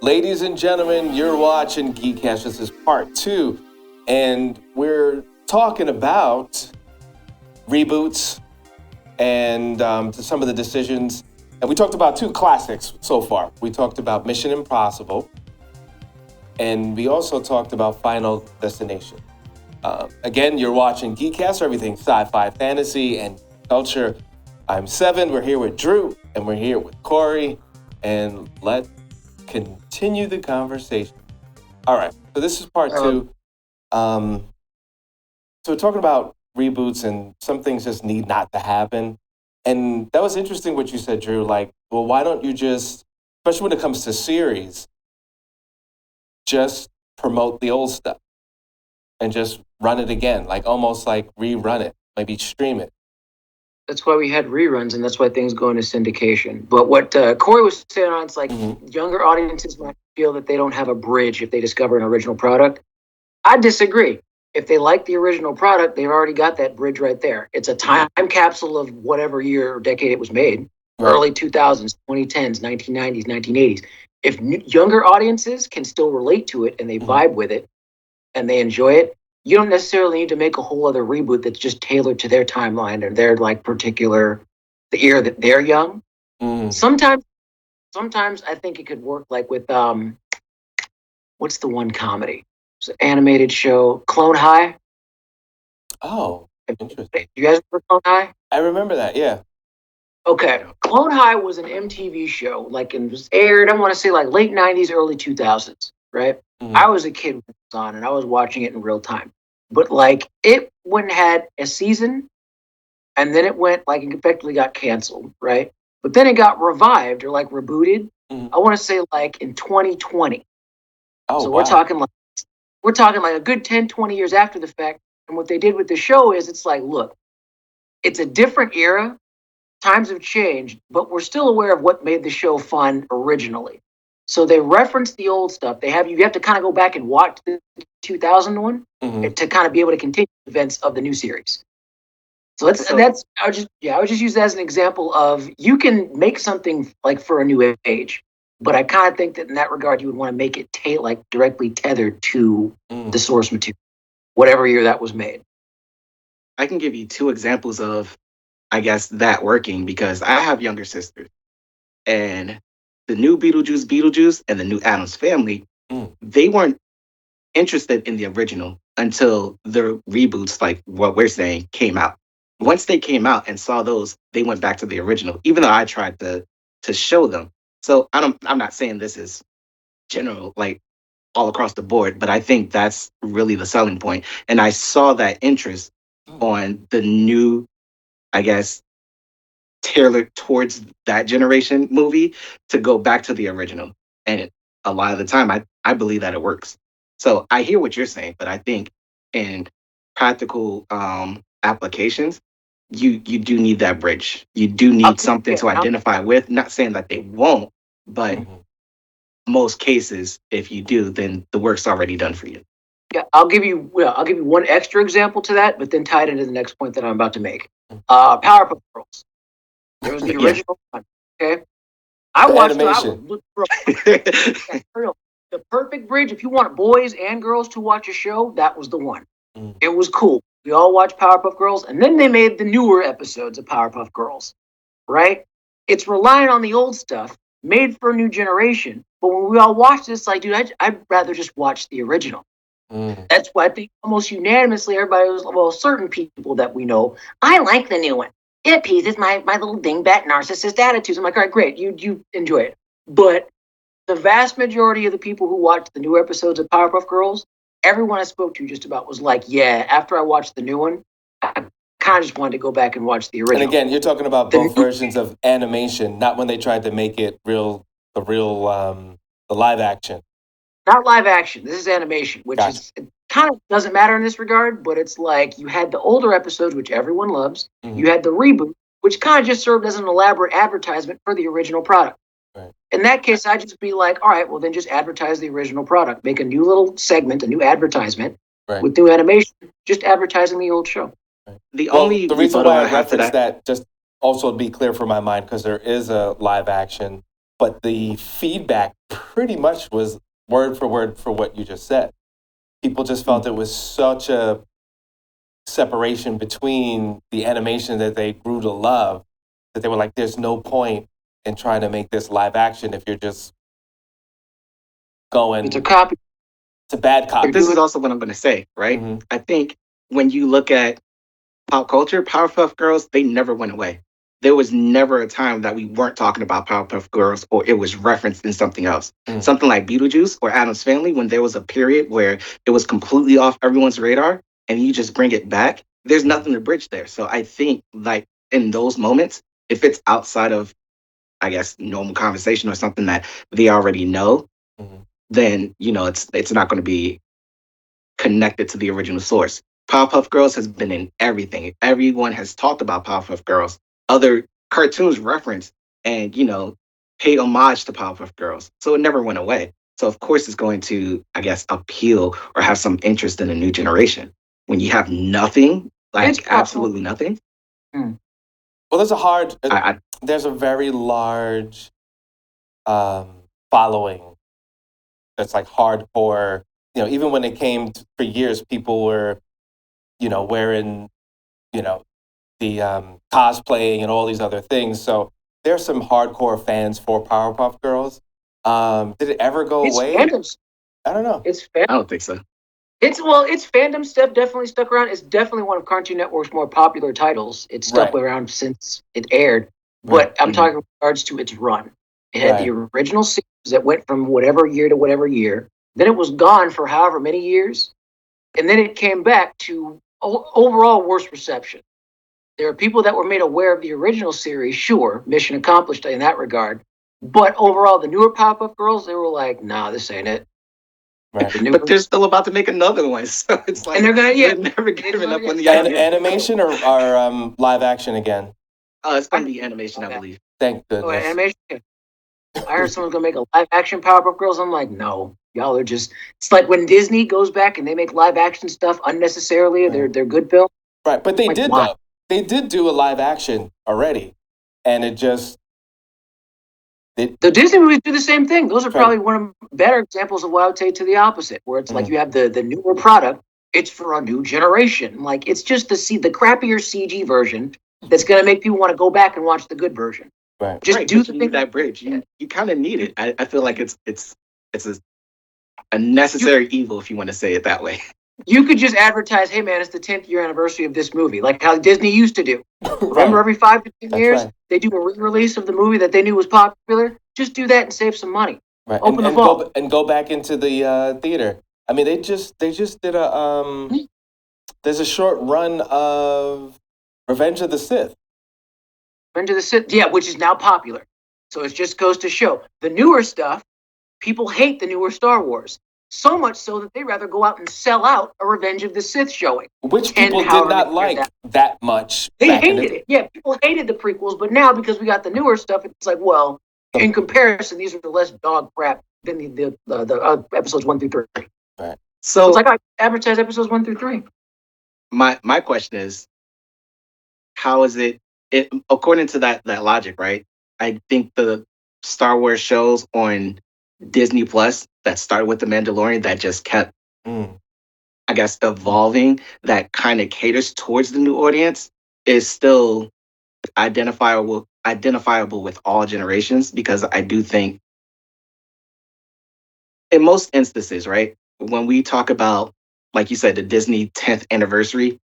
Ladies and gentlemen, you're watching GEEKCASTER. This is part 2, and we're talking about reboots and to some of the decisions. And we talked about 2 classics so far. We talked about Mission Impossible, and we also talked about Final Destination. Again, you're watching GEEKCASTER, everything sci-fi, fantasy, and culture. I'm Seven. We're here with Drew, and we're here with Corey, and let's continue the conversation. All right, so this is part 2. So we're talking about reboots, and some things just need not to happen. And that was interesting what you said, Drew. Like, well, why don't you just, especially when it comes to series, just promote the old stuff and just run it again, like almost like rerun it, maybe stream it. That's why we had reruns, and that's why things go into syndication. But what Corey was saying on, it's like younger audiences might feel that they don't have a bridge if they discover an original product. I disagree. If they like the original product, they've already got that bridge right there. It's a time capsule of whatever year or decade it was made, right. Early 2000s, 2010s, 1990s, 1980s. If younger audiences can still relate to it and they vibe with it and they enjoy it, you don't necessarily need to make a whole other reboot that's just tailored to their timeline or their like particular, the era that they're young. Sometimes I think it could work like with, what's the one comedy? It's an animated show, Clone High. Oh, interesting. You guys remember Clone High? I remember that, yeah. Okay. Clone High was an MTV show, like it was aired, I want to say like late 90s, early 2000s, right? I was a kid when it was on and I was watching it in real time. But like it went and had a season and then it went like it effectively got canceled, right? But then it got revived or like rebooted. I want to say like in 2020. Oh, so wow. we're talking like a good 10, 20 years after the fact. And what they did with the show is it's like, look, it's a different era. Times have changed, but we're still aware of what made the show fun originally. So they reference the old stuff. You have to kind of go back and watch the 2001 to kind of be able to continue events of the new series. So I would just use that as an example of you can make something like for a new age, but I kind of think that in that regard you would want to make it directly tethered to the source material, whatever year that was made. I can give you 2 examples of, I guess, that working because I have younger sisters, and the new Beetlejuice, and the new Addams Family, they weren't interested in the original until the reboots, like what we're saying, came out. Once they came out and saw those, they went back to the original, even though I tried to show them. So I'm not saying this is general, like all across the board, but I think that's really the selling point. And I saw that interest on the new, I guess, tailored towards that generation movie to go back to the original. And a lot of the time, I believe that it works. So I hear what you're saying, but I think in practical applications, you do need that bridge. You do need something to identify with. Not saying that they won't, but most cases, if you do, then the work's already done for you. Yeah, I'll give you one extra example to that, but then tie it into the next point that I'm about to make. Powerpuff Girls. There was the original one, okay? I watched the perfect bridge. If you want boys and girls to watch a show, that was the one. It was cool. We all watched Powerpuff Girls, and then they made the newer episodes of Powerpuff Girls, right? It's relying on the old stuff, made for a new generation. But when we all watched this, like, dude, I'd rather just watch the original. That's why I think almost unanimously everybody was, well, certain people that we know, I like the new one. It appeases my little dingbat narcissist attitudes. I'm like, all right, great, you enjoy it. But the vast majority of the people who watched the new episodes of Powerpuff Girls, everyone I spoke to just about was like, yeah, after I watched the new one, I kind of just wanted to go back and watch the original. And again, you're talking about both versions of animation, not when they tried to make it the live action. Not live action. This is animation, which is it kind of doesn't matter in this regard, but it's like you had the older episodes, which everyone loves. You had the reboot, which kind of just served as an elaborate advertisement for the original product. Right. In that case, I'd just be like, all right, well, then just advertise the original product. Make a new little segment, a new advertisement with new animation, just advertising the old show. Right. The reason why I referenced that, just also to be clear for my mind, because there is a live action but the feedback pretty much was word for what you just said. People just felt it was such a separation between the animation that they grew to love that they were like, there's no point in trying to make this live action if you're just going It's a copy. to bad copy. But this is also what I'm going to say, right? Mm-hmm. I think when you look at pop culture, Powerpuff Girls, they never went away. There was never a time that we weren't talking about Powerpuff Girls or it was referenced in something else. Something like Beetlejuice or Addams Family, when there was a period where it was completely off everyone's radar and you just bring it back, there's nothing to bridge there. So I think like in those moments, if it's outside of, I guess, normal conversation or something that they already know, then, you know, it's not going to be connected to the original source. Powerpuff Girls has been in everything. Everyone has talked about Powerpuff Girls. Other cartoons reference and, you know, pay homage to Powerpuff Girls. So it never went away. So of course it's going to, I guess, appeal or have some interest in a new generation. When you have nothing, like absolutely nothing. Well, there's a very large following that's like hardcore. You know, even when it came for years, people were, you know, wearing, you know, the cosplaying and all these other things. So there's some hardcore fans for Powerpuff Girls. Did it ever go away? Fandom. I don't know. I don't think so. It's fandom stuff definitely stuck around. It's definitely one of Cartoon Network's more popular titles. It's stuck around since it aired. But I'm talking in regards to its run. It had the original series that went from whatever year to whatever year. Then it was gone for however many years. And then it came back to overall worse reception. There are people that were made aware of the original series, sure, mission accomplished in that regard. But overall, the newer Powerpuff Girls, they were like, nah, this ain't it. But they're still about to make another one, so it's like, and they're never giving up on the idea. Animation or live action again? It's going to be animation, I believe. Thank goodness. Oh, animation? I heard someone's going to make a live action Powerpuff Girls. I'm like, no, y'all are just, it's like when Disney goes back and they make live action stuff unnecessarily, they're good film. Right, but they did though. They did do a live action already, and it just... The Disney movies do the same thing. Those are probably one of the better examples of what I would say to the opposite, where it's like you have the newer product, it's for a new generation. Like, it's just the crappier CG version that's going to make people want to go back and watch the good version. Right. Just do the thing that bridge. You kind of need it. I feel like it's a necessary evil, if you want to say it that way. You could just advertise, hey man, it's the 10th year anniversary of this movie, like how Disney used to do. Remember, every 5 to 10 years, they do a re-release of the movie that they knew was popular. Just do that and save some money. Right. Open the vault. Go back into the theater. I mean, they just did a there's a short run of Revenge of the Sith. Revenge of the Sith, yeah, which is now popular. So it just goes to show the newer stuff. People hate the newer Star Wars. So much so that they rather go out and sell out a Revenge of the Sith showing. Which people did not like that much. They hated it. Yeah, people hated the prequels, but now because we got the newer stuff, it's like, well, in comparison, these are the less dog crap than the episodes 1 through 3. Right. So it's like I advertise episodes 1 through 3. My question is, how is it according to that logic, right? I think the Star Wars shows on Disney Plus that started with The Mandalorian that just kept, I guess, evolving, that kind of caters towards the new audience, is still identifiable with all generations, because I do think in most instances, right, when we talk about, like you said, the Disney 10th anniversary,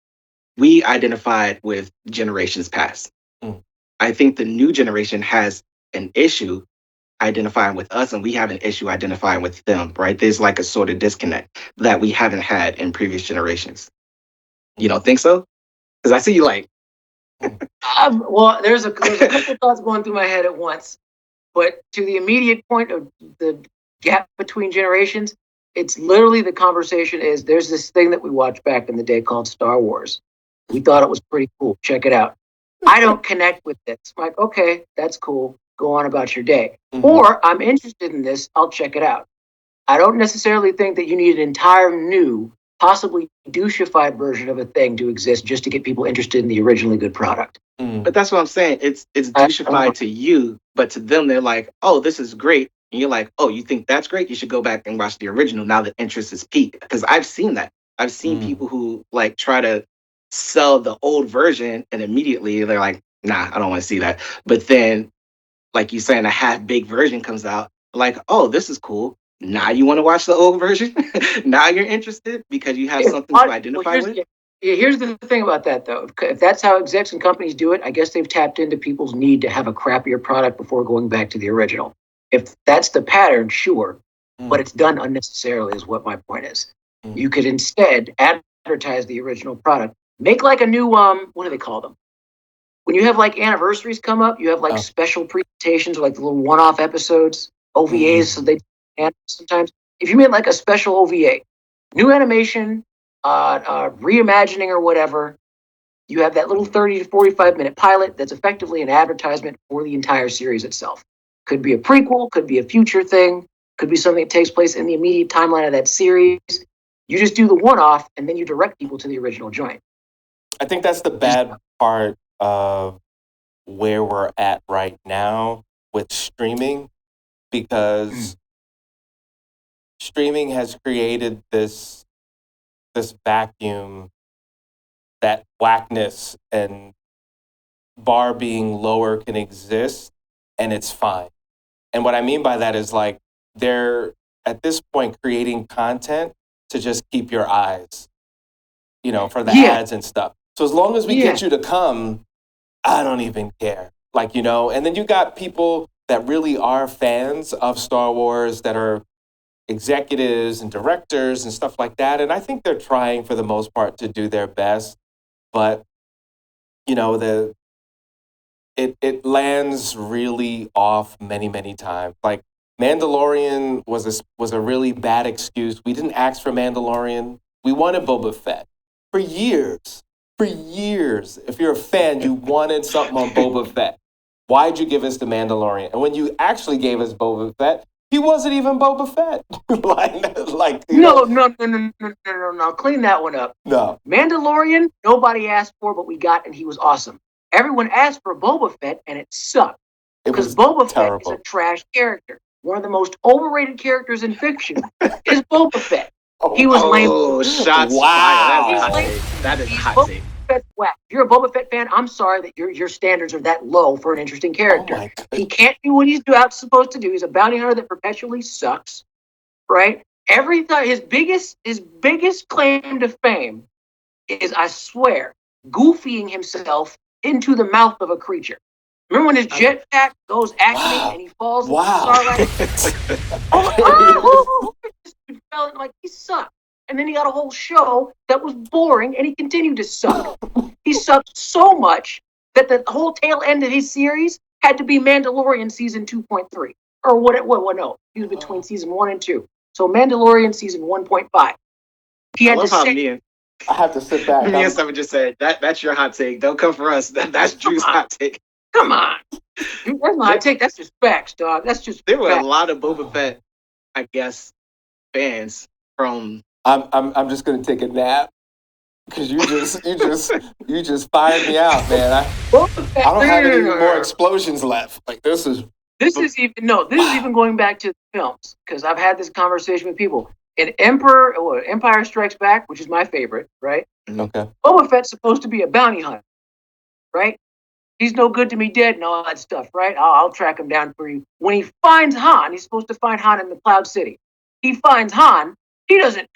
we identified with generations past. I think the new generation has an issue identifying with us, and we have an issue identifying with them, right? There's like a sort of disconnect that we haven't had in previous generations. You don't think so? Because I see you like... Well, there's a couple thoughts going through my head at once, but to the immediate point of the gap between generations, it's literally the conversation is, there's this thing that we watched back in the day called Star Wars. We thought it was pretty cool. Check it out. I don't connect with this. I'm like, okay, that's cool. Go on about your day. Or I'm interested in this. I'll check it out. I don't necessarily think that you need an entire new, possibly doucheified version of a thing to exist just to get people interested in the originally good product. But that's what I'm saying. It's douchified to you, but to them, they're like, "Oh, this is great," and you're like, "Oh, you think that's great? You should go back and watch the original." Now the interest is peaked because I've seen that. I've seen people who like try to sell the old version, and immediately they're like, "Nah, I don't want to see that." But then, like you saying, a half baked version comes out, like, "Oh, this is cool." Now you want to watch the old version? Now you're interested because you have something to identify with. Here's the thing about that, though. If that's how execs and companies do it, I guess they've tapped into people's need to have a crappier product before going back to the original. If that's the pattern, sure, but it's done unnecessarily, is what my point is. You could instead advertise the original product. Make like a new, what do they call them? When you have like anniversaries come up, you have like special presentations or like the little one-off episodes, OVAs, so they sometimes. If you made like a special OVA, new animation, reimagining or whatever, you have that little 30 to 45-minute pilot that's effectively an advertisement for the entire series itself. Could be a prequel, could be a future thing, could be something that takes place in the immediate timeline of that series. You just do the one-off, and then you direct people to the original joint. I think that's the bad part of where we're at right now with streaming, because streaming has created this vacuum that whackness and bar being lower can exist, and it's fine. And what I mean by that is like they're at this point creating content to just keep your eyes, for the ads and stuff. So as long as we get you to come, I don't even care. And then you got people that really are fans of Star Wars that are executives and directors and stuff like that. And I think they're trying for the most part to do their best. But, it lands really off many, many times. Like Mandalorian was a really bad excuse. We didn't ask for Mandalorian. We wanted Boba Fett for years. For years. If you're a fan, you wanted something on Boba Fett. Why'd you give us the Mandalorian? And when you actually gave us Boba Fett, he wasn't even Boba Fett. No. Clean that one up. No. Mandalorian, nobody asked for, but we got, and he was awesome. Everyone asked for Boba Fett, and it sucked. Because Boba Fett is a trash character. One of the most overrated characters in fiction is Boba Fett. He was lame. Oh, shots fired. That is hot take. If you're a Boba Fett fan, I'm sorry that your standards are that low for an interesting character. He can't do what he's supposed to do. He's a bounty hunter that perpetually sucks, right? His biggest claim to fame is, I swear, goofying himself into the mouth of a creature. Remember when his jetpack goes acme and he falls in the Starlight? Like, he sucked. And then he got a whole show that was boring, and he continued to suck. He sucked so much that the whole tail end of his series had to be Mandalorian season 2.3. Or no. He was between season 1 and 2. So Mandalorian season 1.5. He had I have to sit back. Me and Simon just said, that's your hot take. Don't come for us. That's Drew's hot take. Come on. That's my hot take. That's just facts, dog. That's just There were a lot of Boba Fett, I guess, fans from... I'm just gonna take a nap because you just fired me out, man. I don't have any more explosions left. Like this is even going back to the films, because I've had this conversation with people. In Empire Strikes Back, which is my favorite, right? Okay. Boba Fett's supposed to be a bounty hunter, right? He's no good to me dead and all that stuff, right? I'll track him down for you. When he finds Han, he's supposed to find Han in the Cloud City. He finds Han. He doesn't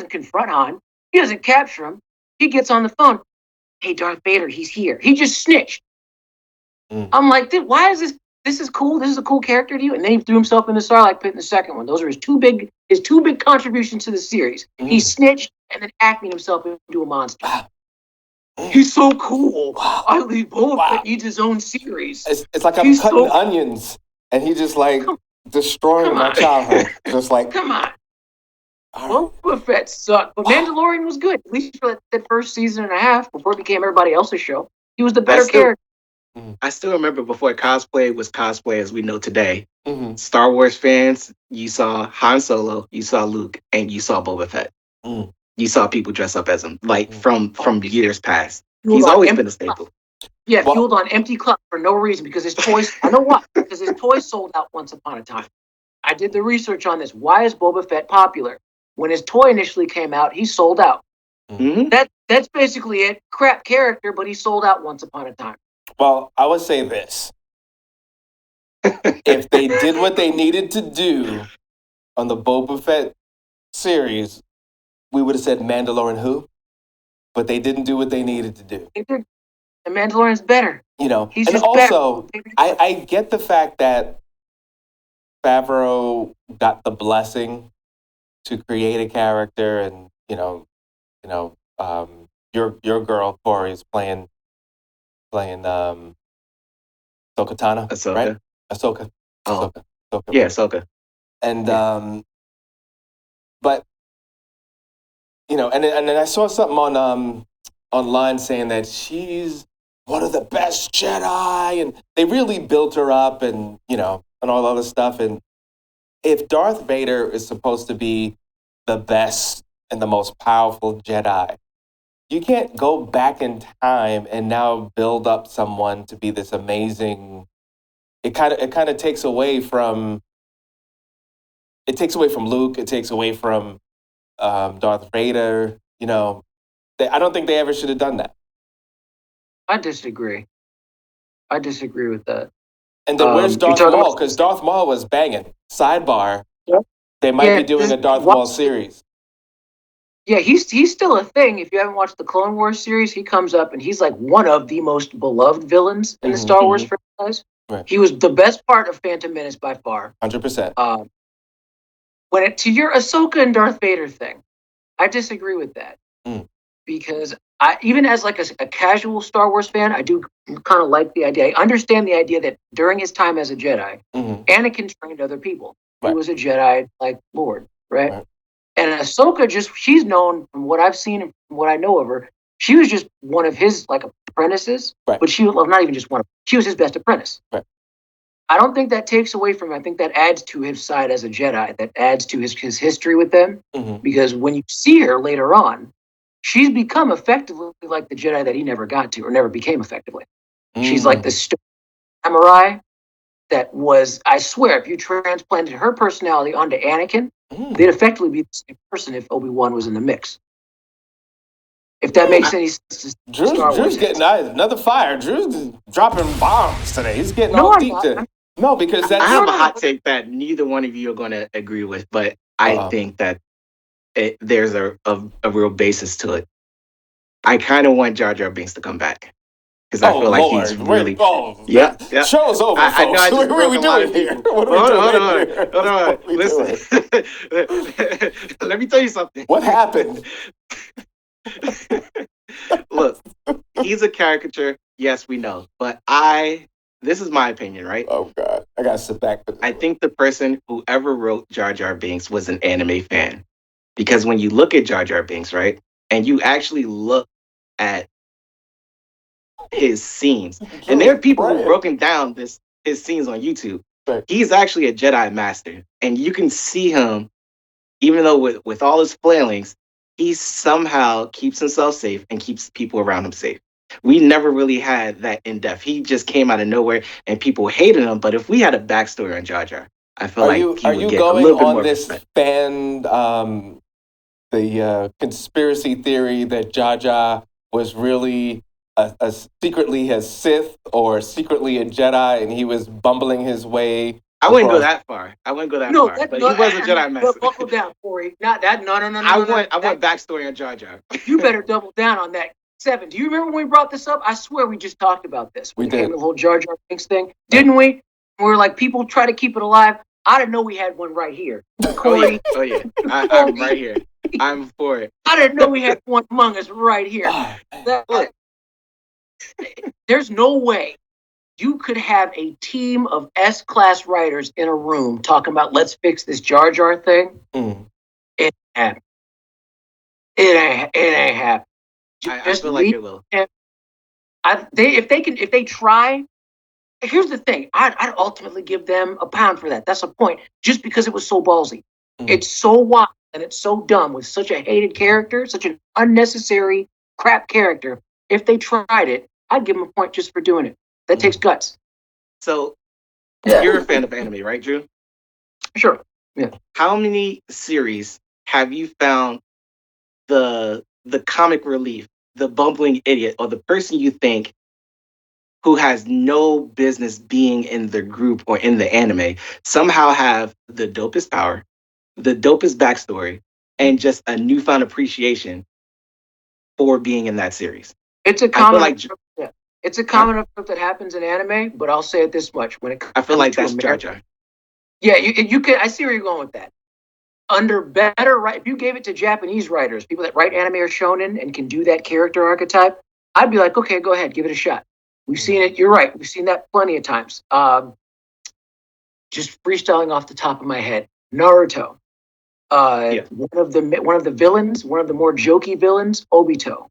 confront Han. He doesn't capture him. He gets on the phone. Hey, Darth Vader, he's here. He just snitched. I'm like, dude, why is this? This is cool. This is a cool character to you. And then he threw himself in the Starlight Pit in the second one. Those are his two big contributions to the series. He snitched and then acted himself into a monster. He's so cool. I leave Boba Fett needs his own series. It's like I'm cutting onions and he just destroying my childhood. Just like, come on. Boba Fett sucked, but Mandalorian was good. At least for that first season and a half before it became everybody else's show. He was the better character. I still remember before cosplay was cosplay as we know today. Star Wars fans, you saw Han Solo, you saw Luke, and you saw Boba Fett. You saw people dress up as him, from years past. He's always been a staple. Yeah, fueled on empty cups for no reason because his toys. I know why. Because his toys sold out once upon a time. I did the research on this. Why is Boba Fett popular? When his toy initially came out, he sold out. Mm-hmm. That's basically it. Crap character, but he sold out once upon a time. Well, I would say this. If they did what they needed to do on the Boba Fett series, we would have said Mandalorian who, but they didn't do what they needed to do. The Mandalorian's better. You know, He's and just also, better. I get the fact that Favreau got the blessing to create a character, and your girl Corey is playing Ahsoka Tano, Ahsoka. right? Ahsoka. Oh. Ahsoka. Yeah, Ahsoka. And but and then I saw something on online saying that she's one of the best Jedi, and they really built her up, and and all other stuff. And if Darth Vader is supposed to be the best and the most powerful Jedi, you can't go back in time and now build up someone to be this amazing. It kind of takes away from. It takes away from Luke. It takes away from Darth Vader. I don't think they ever should have done that. I disagree. I disagree with that. And then where's Darth Maul? Because Darth Maul was banging. Sidebar. Yep. They might be doing a Darth Maul series. Yeah, he's still a thing. If you haven't watched the Clone Wars series, he comes up and he's like one of the most beloved villains in the Star Wars franchise. Right. He was the best part of Phantom Menace by far. 100%. To your Ahsoka and Darth Vader thing, I disagree with that. Because even as like a casual Star Wars fan, I do kind of like the idea. I understand the idea that during his time as a Jedi, Anakin trained other people. Right. He was a Jedi like Lord, right? And Ahsoka she's known from what I've seen and from what I know of her, she was just one of his like apprentices, but she was not even just one. She was his best apprentice. Right. I don't think that takes away from him. I think that adds to his side as a Jedi. That adds to his history with them. Because when you see her later on, she's become effectively like the Jedi that he never got to or never became effectively. She's like the samurai that was, I swear, if you transplanted her personality onto Anakin, they'd effectively be the same person if Obi-Wan was in the mix. If that makes any sense. Drew's getting another fire. Drew's dropping bombs today. He's getting all deep. No, because I have a hot take that neither one of you are going to agree with, but I think that there's a real basis to it. I kind of want Jar Jar Binks to come back. Because I feel like he's really... Yeah. Show's over, folks. I know I just what are we doing here? Hold on. Listen. Let me tell you something. What happened? Look, he's a caricature. Yes, we know. But this is my opinion, right? Oh, God. I got to sit back. I think the person who ever wrote Jar Jar Binks was an anime fan. Because when you look at Jar Jar Binks, right, and you actually look at his scenes, and there are people who've broken down his scenes on YouTube. Right. He's actually a Jedi master, and you can see him, even though with all his flailings, he somehow keeps himself safe and keeps people around him safe. We never really had that in depth. He just came out of nowhere, and people hated him. But if we had a backstory on Jar Jar, I feel like he would get a little bit more respect. Fan, the conspiracy theory that Jar Jar was really a secretly a Sith or secretly a Jedi, and he was bumbling his way. I wouldn't go that far. But he was a Jedi master. Buckle down, Corey. Not that. No. I want backstory on Jar Jar. You better double down on that. 7. Do you remember when we brought this up? I swear we just talked about this. We did. The whole Jar Jar Binks thing, didn't we? We were like, people try to keep it alive. I didn't know we had one right here. Corey. Oh yeah. I'm right here. I'm for it. I didn't know we had one among us right here. There's no way you could have a team of S-class writers in a room talking about let's fix this Jar Jar thing. It ain't happening. It ain't happening. I feel like it will. If they try, here's the thing. I'd ultimately give them a pound for that. That's the point. Just because it was so ballsy. It's so wild and it's so dumb with such a hated character, such an unnecessary crap character. If they tried it, I'd give him a point just for doing it. That takes guts. So you're a fan of anime, right, Drew? Sure. Yeah. How many series have you found the comic relief, the bumbling idiot, or the person you think who has no business being in the group or in the anime somehow have the dopest power, the dopest backstory, and just a newfound appreciation for being in that series? It's a I feel common like it's a common approach that happens in anime, but I'll say it this much: when it comes I feel like to that's Jar America, Jar. yeah, you can. I see where you're going with that. Under better right, if you gave it to Japanese writers, people that write anime or shonen and can do that character archetype, I'd be like, okay, go ahead, give it a shot. We've seen it. You're right. We've seen that plenty of times. Just freestyling off the top of my head, Naruto. One of the villains, one of the more jokey villains, Obito,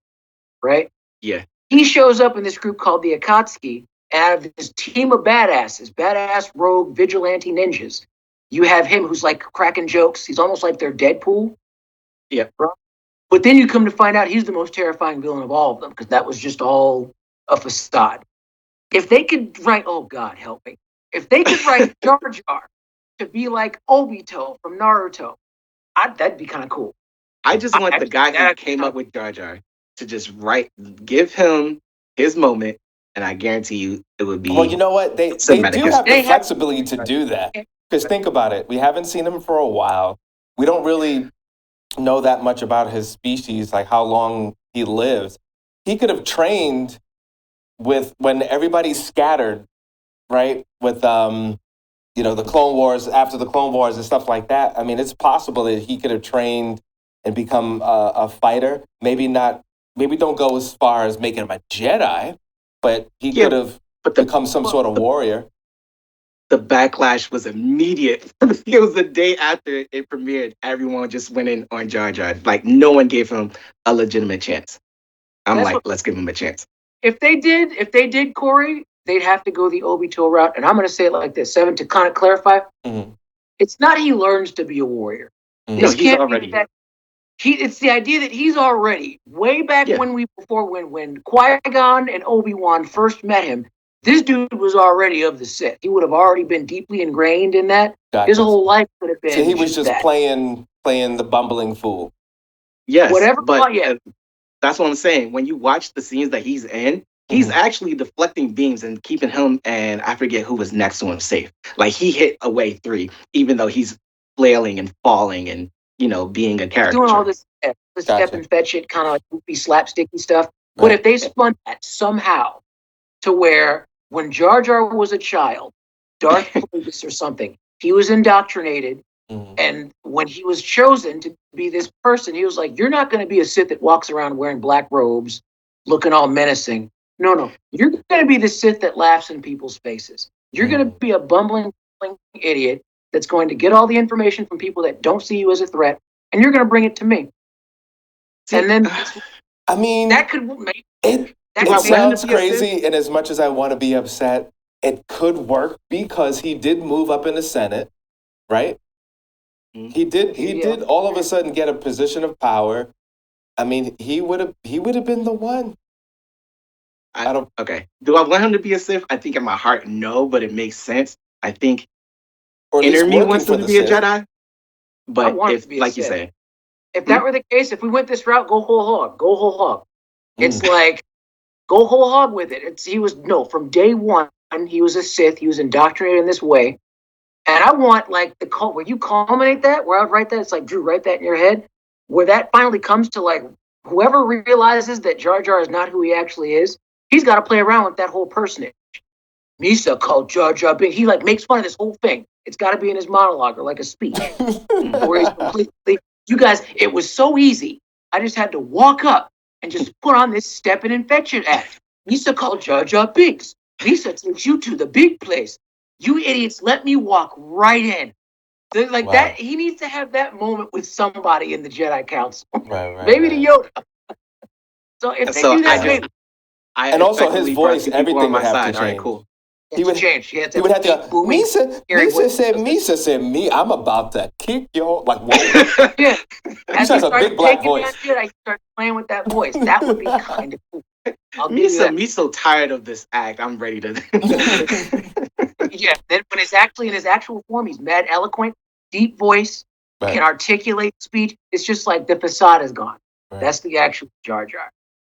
right? Yeah. He shows up in this group called the Akatsuki, and out of this team of badasses, badass rogue vigilante ninjas, you have him who's like cracking jokes. He's almost like their Deadpool. Yeah. But then you come to find out he's the most terrifying villain of all of them, because that was just all a facade. If they could write, oh God, help me. If they could write Jar Jar to be like Obito from Naruto, that'd be kind of cool. I just want the guy who came up with Jar Jar to just give him his moment, and I guarantee you it would be. Well, you know what? They do have the flexibility to do that. Because think about it. We haven't seen him for a while. We don't really know that much about his species, like how long he lives. He could have trained with when everybody's scattered, right? With the Clone Wars, after the Clone Wars and stuff like that. I mean, it's possible that he could have trained and become a fighter. Maybe don't go as far as making him a Jedi, but he could have become some sort of warrior. The backlash was immediate. It was the day after it premiered. Everyone just went in on Jar Jar. Like, no one gave him a legitimate chance. Let's give him a chance. If they did, Corey, they'd have to go the Obito route. And I'm going to say it like this, Seven, to kind of clarify. Mm-hmm. It's not he learns to be a warrior. Mm-hmm. No, he's already. It's the idea that he's already, way back when Qui-Gon and Obi-Wan first met him, this dude was already of the Sith. He would have already been deeply ingrained in that. Gotcha. His whole life could have been. So he was just playing the bumbling fool. Yes, that's what I'm saying. When you watch the scenes that he's in, he's actually deflecting beams and keeping him and I forget who was next to him safe. Like, he hit away 3, even though he's flailing and falling and being a character. Doing all this step and fetch it, kind of like goofy slapsticky stuff. But if they spun that somehow to where when Jar Jar was a child, Darth Plagueis or something, he was indoctrinated. Mm-hmm. And when he was chosen to be this person, he was like, you're not going to be a Sith that walks around wearing black robes, looking all menacing. No. You're going to be the Sith that laughs in people's faces. You're going to be a bumbling idiot that's going to get all the information from people that don't see you as a threat, and you're going to bring it to me. And then, I mean, that could make it sounds crazy, and as much as I want to be upset, it could work because he did move up in the Senate, right? He did all of a sudden get a position of power. I mean, he would have been the one. Okay. Do I want him to be a Sith? I think in my heart, no, but it makes sense. I think inner me wants him to be a Jedi. But if, like you say, if that were the case, if we went this route, go whole hog. It's like, go whole hog with it. From day one, he was a Sith. He was indoctrinated in this way. And I want like where you culminate that, where I would write that, it's like, Drew, write that in your head, where that finally comes to like, whoever realizes that Jar Jar is not who he actually is, he's got to play around with that whole personage. Misa called Jar Jar Binks. He like makes fun of this whole thing. It's got to be in his monologue or like a speech. Where he's completely, you guys, it was so easy. I just had to walk up and just put on this step and fetch it act. Misa called Jar Jar Binks. Misa takes you to the big place. You idiots, let me walk right in. Like that, he needs to have that moment with somebody in the Jedi Council. Maybe the Yoda. So if they do that, and also his voice, everything would have to change. All right, cool. He would change. He would have to go, Misa said, me, I'm about to kick your, like, whoa. Yeah. He has a big black voice. I start playing with that voice. That would be kind of cool. I'll give you that. Me so tired of this act. I'm ready to. Yeah, then when it's actually in his actual form, he's mad eloquent, deep voice, can articulate speech. It's just like the facade is gone. Right. That's the actual Jar Jar.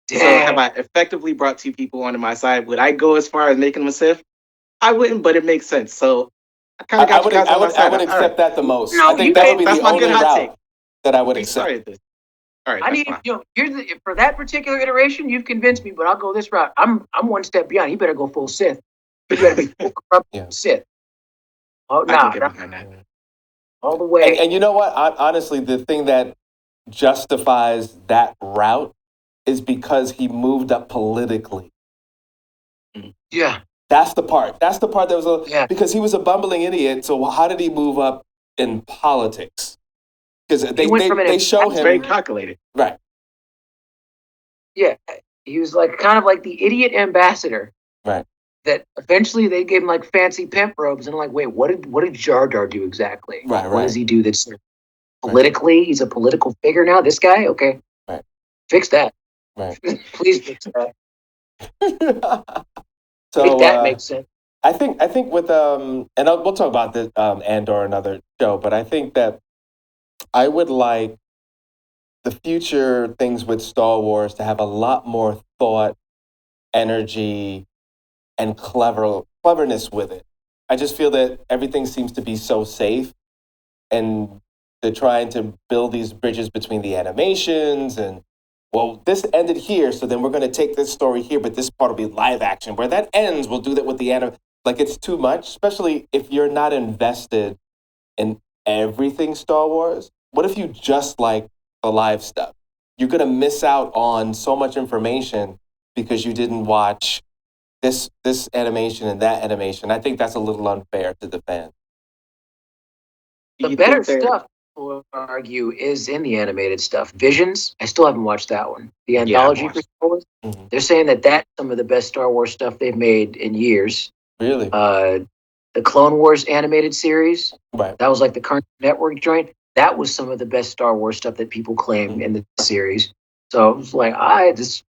Damn. So have I effectively brought two people onto my side? Would I go as far as making him a Sith? I wouldn't, but it makes sense. So I kind of got you guys on my side. I would accept that the most. No, I think that would be the only route that I would accept. All right, I need, for that particular iteration, you've convinced me, but I'll go this route. I'm one step beyond. You better go full Sith. You better be full corrupt Sith. Oh, no. All the way. And you know what? Honestly, the thing that justifies that route is because he moved up politically. Yeah. That's the part. That's the part that was because he was a bumbling idiot. So how did he move up in politics? Because they show him very calculated, right? Yeah, he was like kind of like the idiot ambassador, right? That eventually they gave him like fancy pimp robes, and I'm like, wait, what did Jar Jar do exactly? Right. What does he do? That's politically, he's a political figure now. This guy, okay, right? Fix that, right? Please fix that. So make that make sense. I think with and we'll talk about this Andor another show, but I think that I would like the future things with Star Wars to have a lot more thought, energy, and cleverness with it. I just feel that everything seems to be so safe, and they're trying to build these bridges between the animations and, well, this ended here, so then we're going to take this story here, but this part will be live action. Where that ends, we'll do that with the anime. Like, it's too much, especially if you're not invested in everything Star Wars. What if you just like the live stuff? You're going to miss out on so much information because you didn't watch this animation and that animation. I think that's a little unfair to the fans. The better stuff, we'll argue, is in the animated stuff. Visions, I still haven't watched that one. The anthology for Star Wars. Mm-hmm. They're saying that that's some of the best Star Wars stuff they've made in years. Really? The Clone Wars animated series. Right. That was like the Cartoon Network joint. That was some of the best Star Wars stuff that people claim in the series. So it was like, just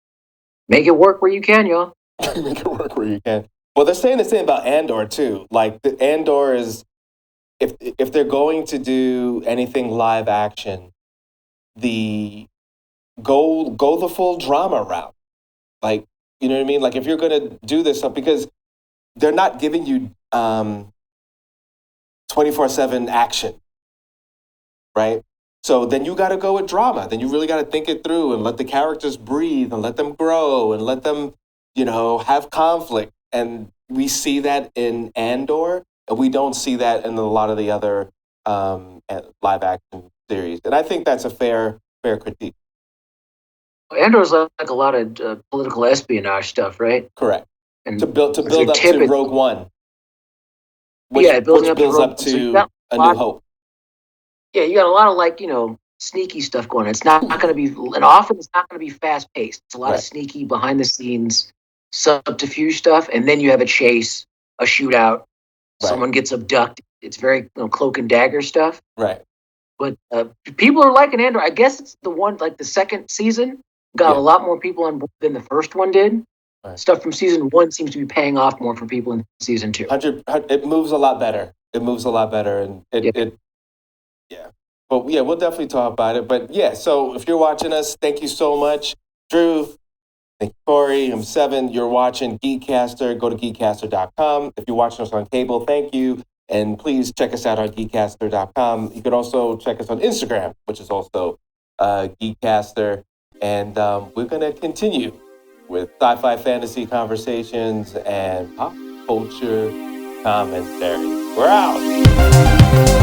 make it work where you can, y'all. Make it work where you can. Well, they're saying the same about Andor too. Like the Andor is, if they're going to do anything live action, go the full drama route. Like, you know what I mean? Like if you're going to do this stuff, because they're not giving you 24/7 action, right? So then you got to go with drama. Then you really got to think it through and let the characters breathe and let them grow and let them, have conflict. And we see that in Andor, and we don't see that in a lot of the other live action series. And I think that's a fair critique. Andor's like a lot of political espionage stuff, right? Correct. And to build up to Rogue One. Which builds up to A New Hope. Yeah, you got a lot of sneaky stuff going on. It's not going to be, and often it's not going to be fast paced. It's a lot of sneaky behind the scenes subterfuge stuff, and then you have a chase, a shootout, someone gets abducted. It's very cloak and dagger stuff. Right. But people are liking Andor. I guess it's the one, like the second season got a lot more people on board than the first one did. Right. Stuff from season 1 seems to be paying off more for people in season 2. It moves a lot better. And But we'll definitely talk about it. But so if you're watching us, thank you so much. Drew, thank you, Corey. I'm Seven. You're watching GEEKCASTER. Go to GeekCaster.com. If you're watching us on cable, thank you. And please check us out on GeekCaster.com. You can also check us on Instagram, which is also GeekCaster. And we're going to continue with sci-fi fantasy conversations and pop culture commentary. We're out.